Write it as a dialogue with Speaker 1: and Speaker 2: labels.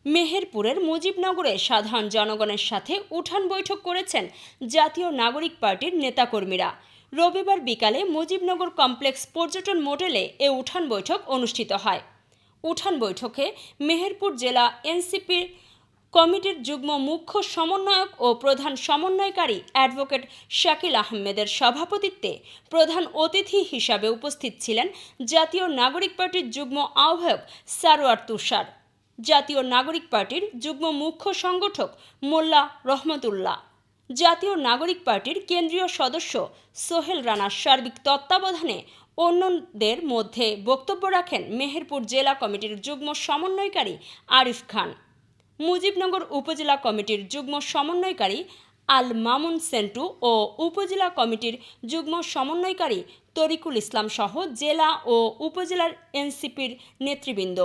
Speaker 1: মেহেরপুরের মুজিবনগরে সাধারণ জনগণের সাথে উঠান বৈঠক করেছেন জাতীয় নাগরিক পার্টির নেতাকর্মীরা। রবিবার বিকালে মুজিবনগর কমপ্লেক্স পর্যটন মোটেলে এ উঠান বৈঠক অনুষ্ঠিত হয়। উঠান বৈঠকে মেহেরপুর জেলা এনসিপি কমিটির যুগ্ম মুখ্য সমন্বয়ক ও প্রধান সমন্বয়কারী অ্যাডভোকেট শাকিল আহমেদের সভাপতিত্বে প্রধান অতিথি হিসাবে উপস্থিত ছিলেন জাতীয় নাগরিক পার্টির যুগ্ম আহ্বায়ক সারোয়ার তুষার, জাতীয় নাগরিক পার্টির যুগ্ম মুখ্য সংগঠক মোল্লা রহমতুল্লাহ, জাতীয় নাগরিক পার্টির কেন্দ্রীয় সদস্য সোহেল রানার সার্বিক তত্ত্বাবধানে অন্যদের মধ্যে বক্তব্য রাখেন মেহেরপুর জেলা কমিটির যুগ্ম সমন্বয়কারী আরিফ খান, মুজিবনগর উপজেলা কমিটির যুগ্ম সমন্বয়কারী আল মামুন সেন্টু ও উপজেলা কমিটির যুগ্ম সমন্বয়কারী তরিকুল ইসলাম সহ জেলা ও উপজেলার এনসিপির নেতৃবৃন্দ।